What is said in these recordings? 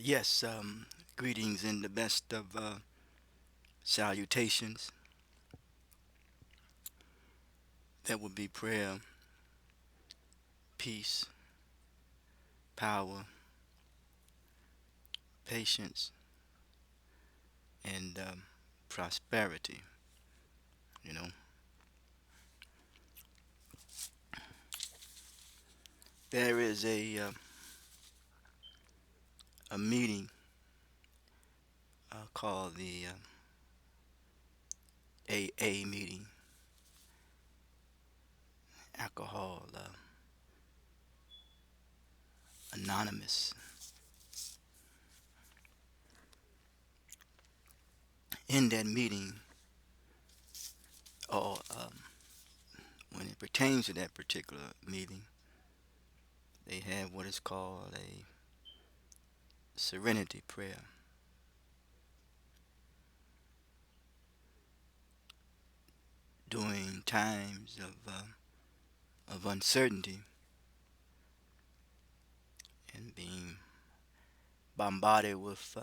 Yes, greetings in the best of salutations. That would be prayer, peace, power, patience, and prosperity. You know, there is a meeting called the AA meeting, Alcohol Anonymous. In that meeting, or when it pertains to that particular meeting, they have what is called a serenity prayer. During times of uncertainty and being bombarded with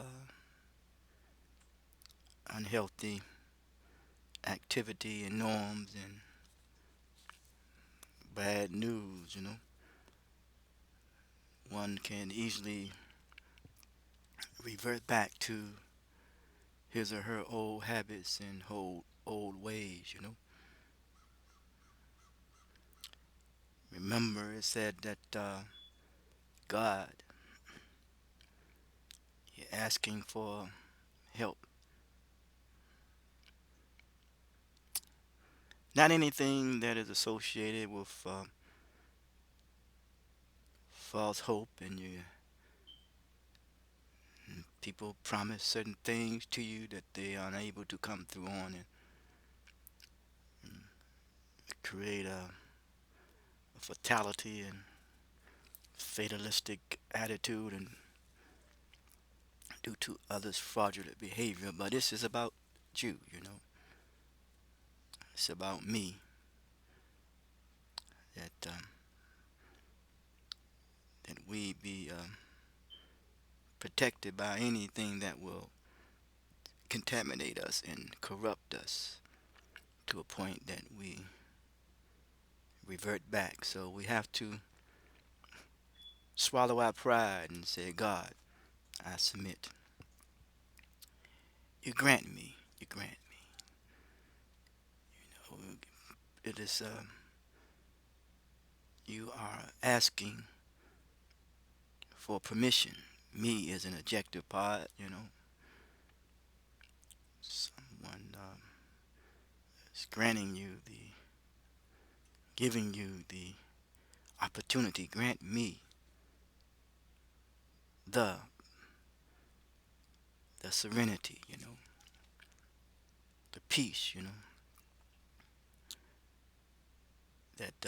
unhealthy activity and norms and bad news, one can easily revert back to his or her old habits and old ways. Remember, it said that God, you're asking for help. Not anything that is associated with false hope and people promise certain things to you that they are unable to come through on and create a fatality and fatalistic attitude and due to others' fraudulent behavior. But this is about you. It's about me that we be protected by anything that will contaminate us and corrupt us to a point that we revert back. So we have to swallow our pride and say, God, I submit. You grant me. You grant me. Oh, it is you are asking for permission. Me is an objective part. Someone is giving you the opportunity. Grant me the the serenity, the peace, that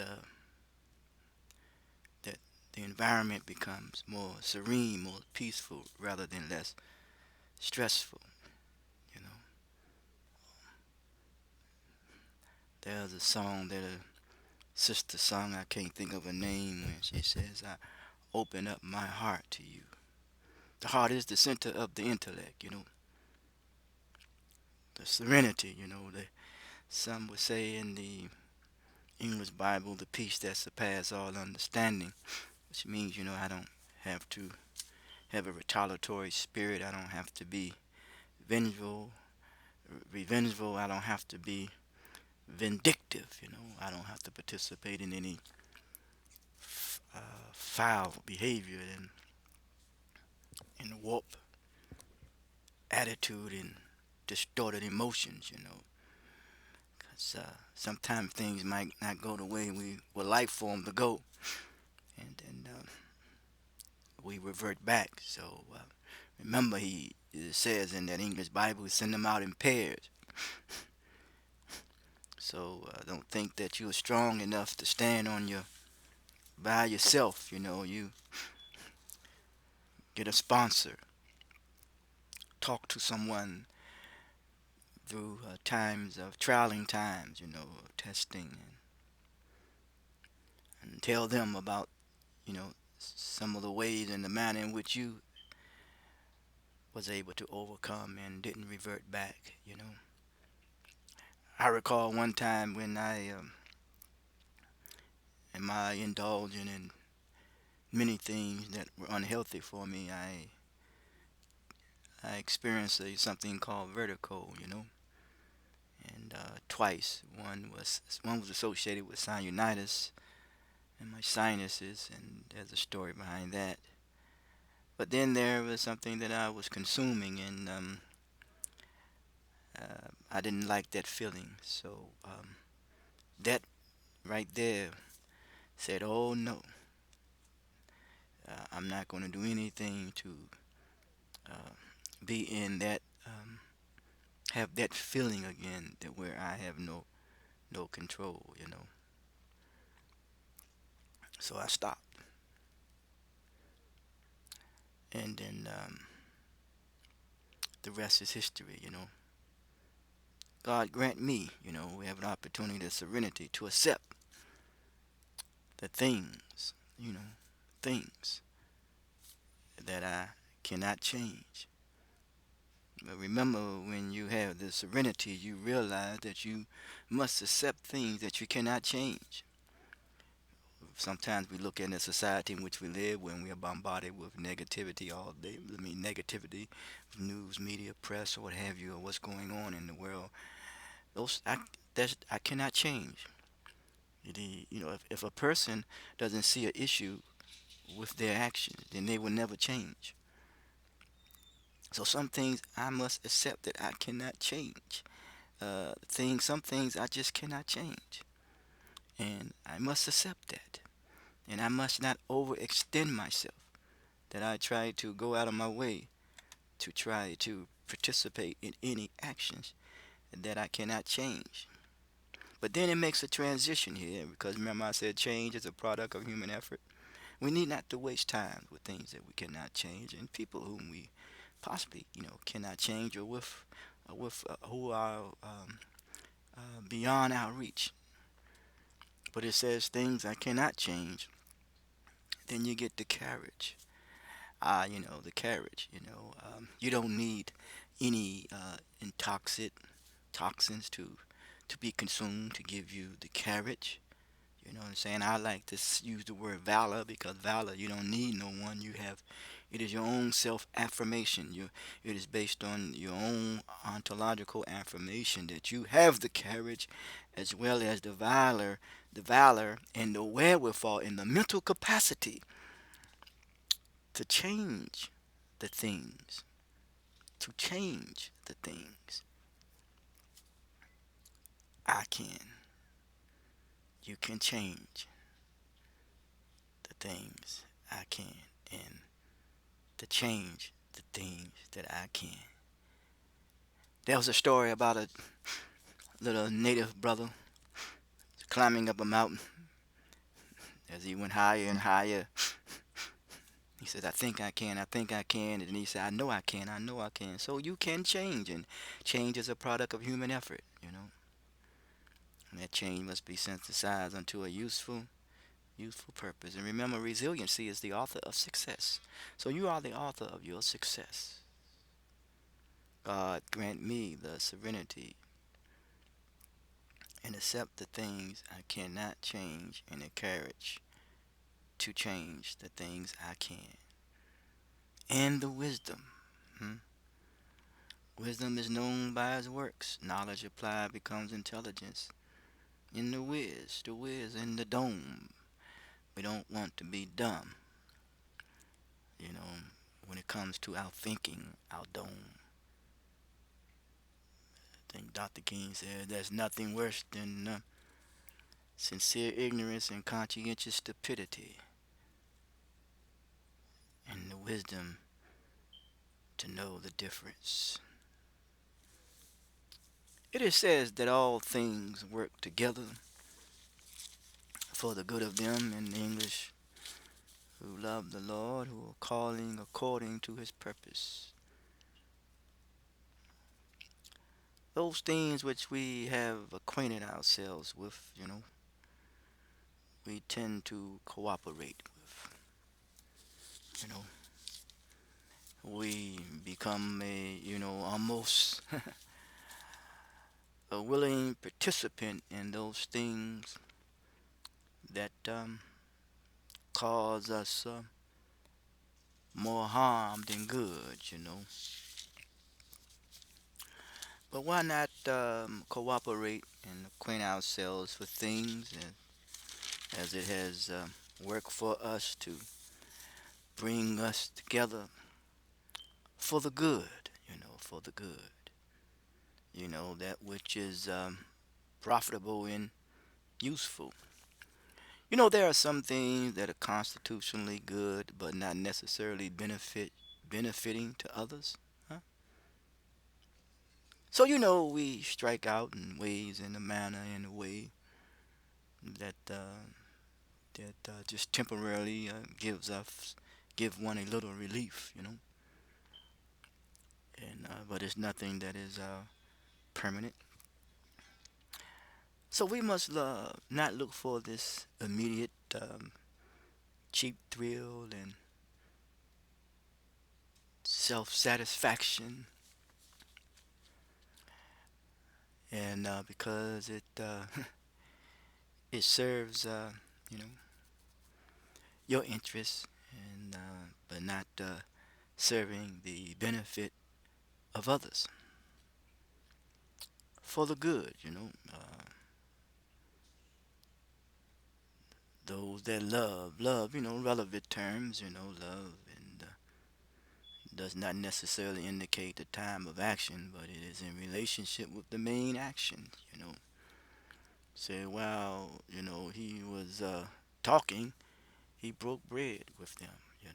that the environment becomes more serene, more peaceful, rather than less stressful. You know, there's a song that a sister sung. I can't think of her name when she says, "I open up my heart to you." The heart is the center of the intellect. The serenity. Some would say in the English Bible, the peace that surpasses all understanding, which means, I don't have to have a retaliatory spirit. I don't have to be vengeful, revengeful. I don't have to be vindictive. I don't have to participate in any foul behavior and warp attitude and distorted emotions. Because sometimes things might not go the way we would like for them to go, and then we revert back. So remember, he it says in that English Bible, send them out in pairs. So don't think that you're strong enough to stand on your by yourself. You get a sponsor, talk to someone through times of trialing times, testing, and tell them about, some of the ways and the manner in which you was able to overcome and didn't revert back. I recall one time when I am I indulging in many things that were unhealthy for me. I experienced something called vertigo, and twice. One was associated with sinusitis and my sinuses, and there's a story behind that. But then there was something that I was consuming, and I didn't like that feeling. So that right there said, "Oh no, I'm not going to do anything to uh, be in that, have that feeling again, that where I have no control." So I stopped, and then the rest is history. God grant me, we have an opportunity, the serenity to accept the things that I cannot change. But remember, when you have the serenity, you realize that you must accept things that you cannot change. Sometimes we look at the society in which we live when we are bombarded with negativity all day. I mean, negativity, news, media, press, or what have you, or what's going on in the world. Those I cannot change. If a person doesn't see an issue with their actions, then they will never change. So some things I must accept that I cannot change. Some things I just cannot change, and I must accept that. And I must not overextend myself. That I try to go out of my way to try to participate in any actions that I cannot change. But then it makes a transition here because remember I said change is a product of human effort. We need not to waste time with things that we cannot change and people whom we possibly cannot change or with who are beyond our reach. But it says things I cannot change. Then you get the courage. The courage. You don't need any intoxicant toxins to be consumed to give you the courage. You know what I'm saying? I like to use the word valor because valor, you don't need no one. It is your own self affirmation. It is based on your own ontological affirmation that you have the courage as well as the valor and the wherewithal and the mental capacity to change the things, to change the things. I can. You can change the things I can. And to change the things that I can. There was a story about a little native brother climbing up a mountain. As he went higher and higher, he said, I think I can, I think I can. And then he said, I know I can, I know I can. So you can change, and change is a product of human effort. And that change must be synthesized unto a useful purpose. And remember, resiliency is the author of success. So you are the author of your success. God grant me the serenity and accept the things I cannot change and the courage to change the things I can. And the wisdom. Hmm? Wisdom is known by its works. Knowledge applied becomes intelligence. In the whiz, in the dome. We don't want to be dumb, you know, when it comes to our thinking, our dome. I think Dr. King said there's nothing worse than sincere ignorance and conscientious stupidity, and the wisdom to know the difference. It is said that all things work together for the good of them in English who love the Lord, who are calling according to his purpose. Those things which we have acquainted ourselves with, we tend to cooperate with. You know, we become almost a willing participant in those things that cause us more harm than good. But why not cooperate and acquaint ourselves with things as it has worked for us to bring us together for the good, for the good, that which is profitable and useful. There are some things that are constitutionally good, but not necessarily benefiting to others. Huh? So we strike out in ways, in a manner, in a way that just temporarily give one a little relief. And but it's nothing that is permanent. So we must not look for this immediate cheap thrill and self-satisfaction, and because it serves you know your interests, and but not serving the benefit of others for the good. Those that love, relevant terms, love, and does not necessarily indicate the time of action, but it is in relationship with the main action. Say, well, he was talking, he broke bread with them. We're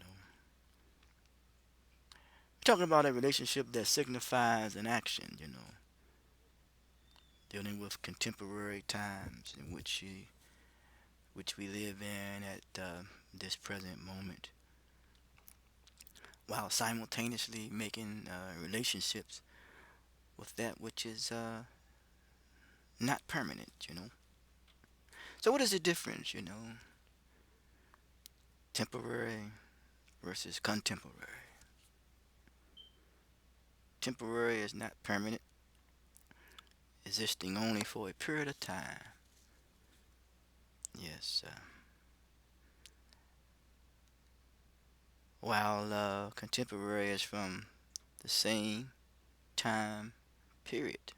talking about a relationship that signifies an action. Dealing with contemporary times in which we live in at this present moment, while simultaneously making relationships with that which is not permanent. So what is the difference? Temporary versus contemporary. Temporary is not permanent, existing only for a period of time. Yes. While contemporary is from the same time period.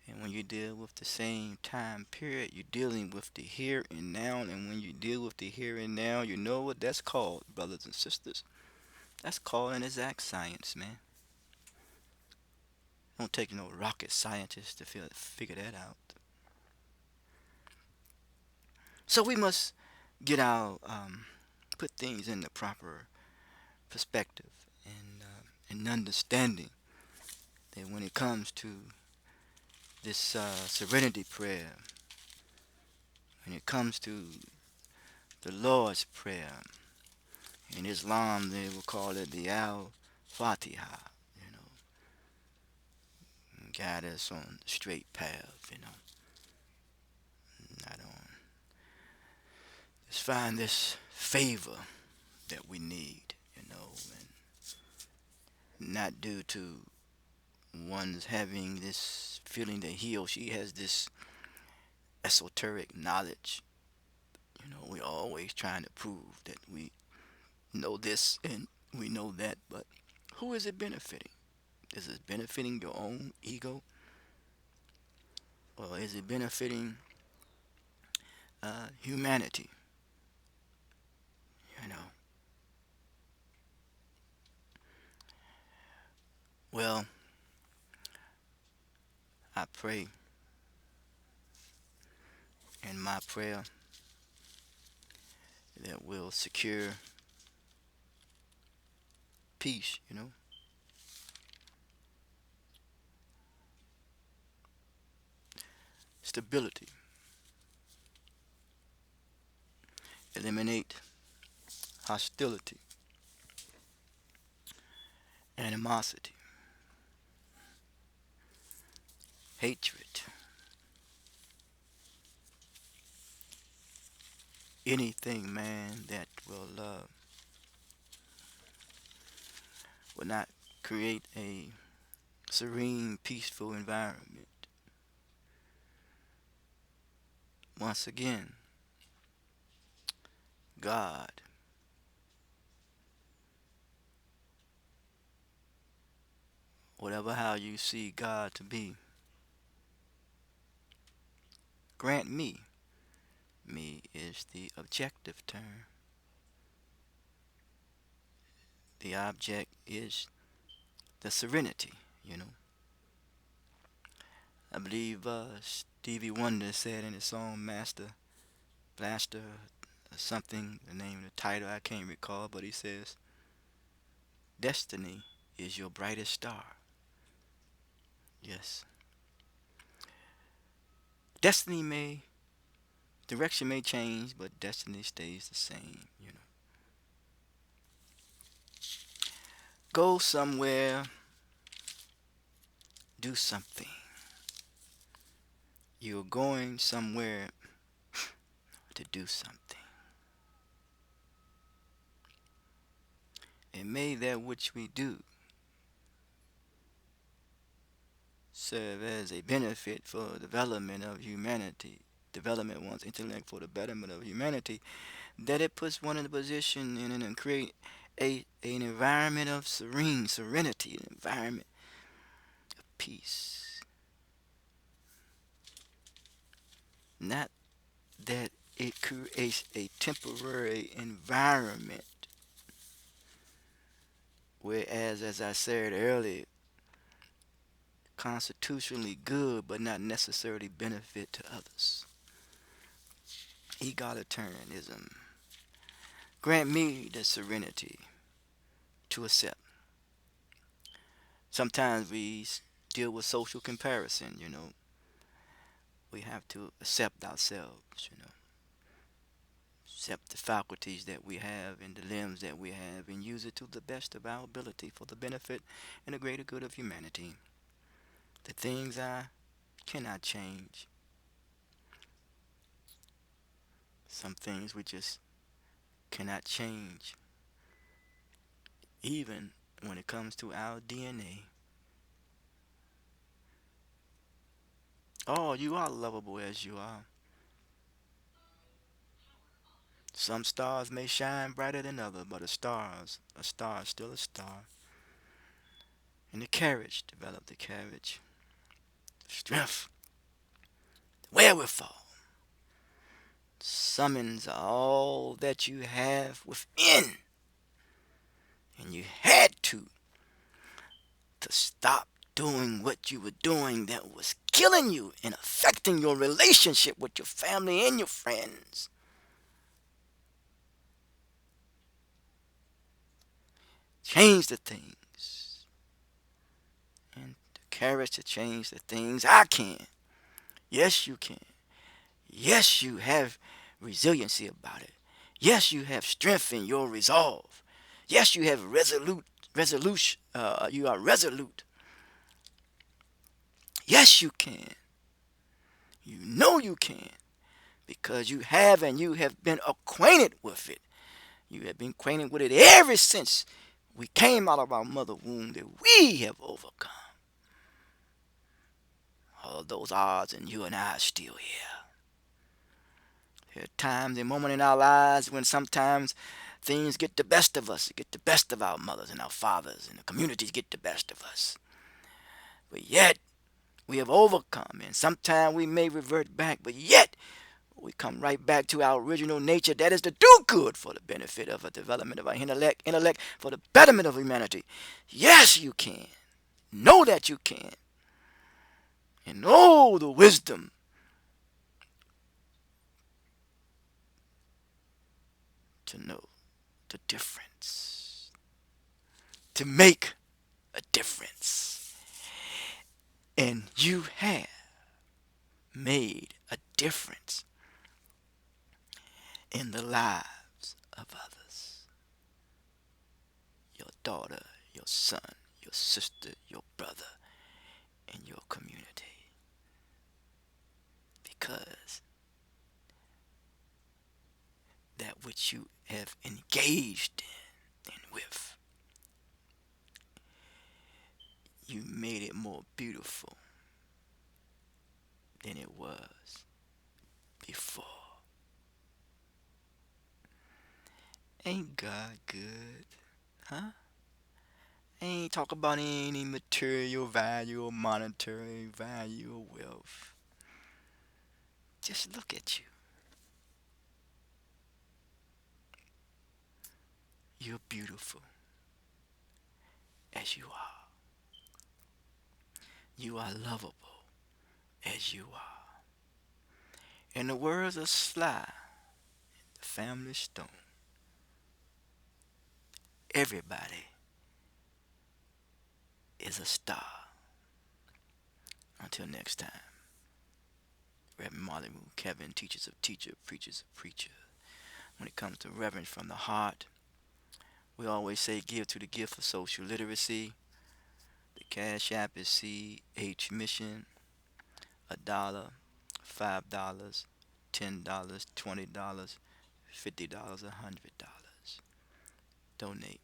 And when you deal with the same time period, you're dealing with the here and now. And when you deal with the here and now, you know what that's called, brothers and sisters. That's called an exact science, man. Don't take no rocket scientist to figure that out. So we must get our put things in the proper perspective and understanding that when it comes to this serenity prayer, when it comes to the Lord's prayer, in Islam they will call it the Al Fatiha, you know, guide us on the straight path. I don't just find this favor that we need, and not due to one's having this feeling that he or she has this esoteric knowledge. We're always trying to prove that we know this and we know that, but who is it benefiting? Is it benefiting your own ego, or is it benefiting humanity? You know. Well, I pray in my prayer that we'll secure peace, stability, eliminate hostility, animosity, hatred, anything, man, that will will not create a serene, peaceful environment. Once again, God, whatever how you see God to be, grant me. Me is the objective term. The object is the serenity, you know. I believe Stevie Wonder said in his song Master Blaster something, the name, the title, I can't recall, but he says, Destiny is your brightest star. Yes. Destiny may, direction may change, but destiny stays the same, you know. Go somewhere, do something. You're going somewhere to do something. And may that which we do serve as a benefit for the development of humanity, development one's intellect for the betterment of humanity, that it puts one in a position and create an environment of serenity, an environment of peace. Not that it creates a temporary environment, whereas, as I said earlier, constitutionally good but not necessarily benefit to others. Egalitarianism. Grant me the serenity to accept. Sometimes we deal with social comparison, you know. We have to accept ourselves, you know. Accept the faculties that we have and the limbs that we have and use it to the best of our ability for the benefit and the greater good of humanity. The things I cannot change. Some things we just cannot change. Even when it comes to our DNA. Oh, you are lovable as you are. Some stars may shine brighter than others, but a star is still a star. And the courage, develop the courage, the strength, the wherewithal, summons all that you have within. And you had to stop doing what you were doing that was killing you and affecting your relationship with your family and your friends. Change the things. And the courage to change the things I can. Yes, you can. Yes, you have resiliency about it. Yes, you have strength in your resolve. Yes, you have resolution. You are resolute. Yes, you can. You know you can because you have and you have been acquainted with it. You have been acquainted with it ever since we came out of our mother womb that we have overcome all those odds, and you and I are still here. There are times and moments in our lives when sometimes things get the best of us, get the best of our mothers and our fathers, and the communities get the best of us. But yet, we have overcome, and sometimes we may revert back, but yet, we come right back to our original nature, that is to do good for the benefit of the development of our intellect for the betterment of humanity. Yes, you can. Know that you can. And know the wisdom to know the difference. To make a difference. And you have made a difference in the lives of others. Your daughter, your son, your sister, your brother, and your community. Because that which you have engaged in and with You made it more beautiful than it was before. Ain't God good? Huh? Ain't talk about any material value or monetary value or wealth. Just look at you. You're beautiful as you are. You are lovable as you are. In the words of Sly, the Family Stone, everybody is a star. Until next time, Reverend Marley Moon Kevin teaches a teacher, preaches a preacher. When it comes to reverence from the heart, we always say give to the gift of social literacy. The Cash App is CH Mission, $1, $5, $10, $20, $50, $100. Donate.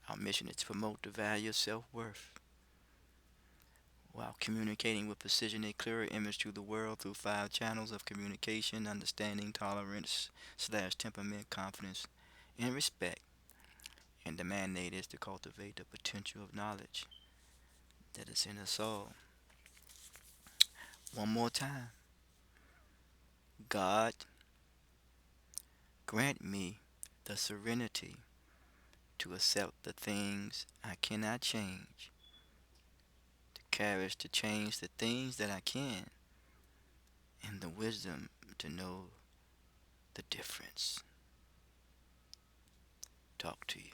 Our mission is to promote the value of self-worth while communicating with precision a clearer image to the world through 5 channels of communication: understanding, tolerance slash temperament, confidence, and respect. And the mandate is to cultivate the potential of knowledge that is in us all. One more time. God, grant me the serenity to accept the things I cannot change, the courage to change the things that I can, and the wisdom to know the difference. Talk to you.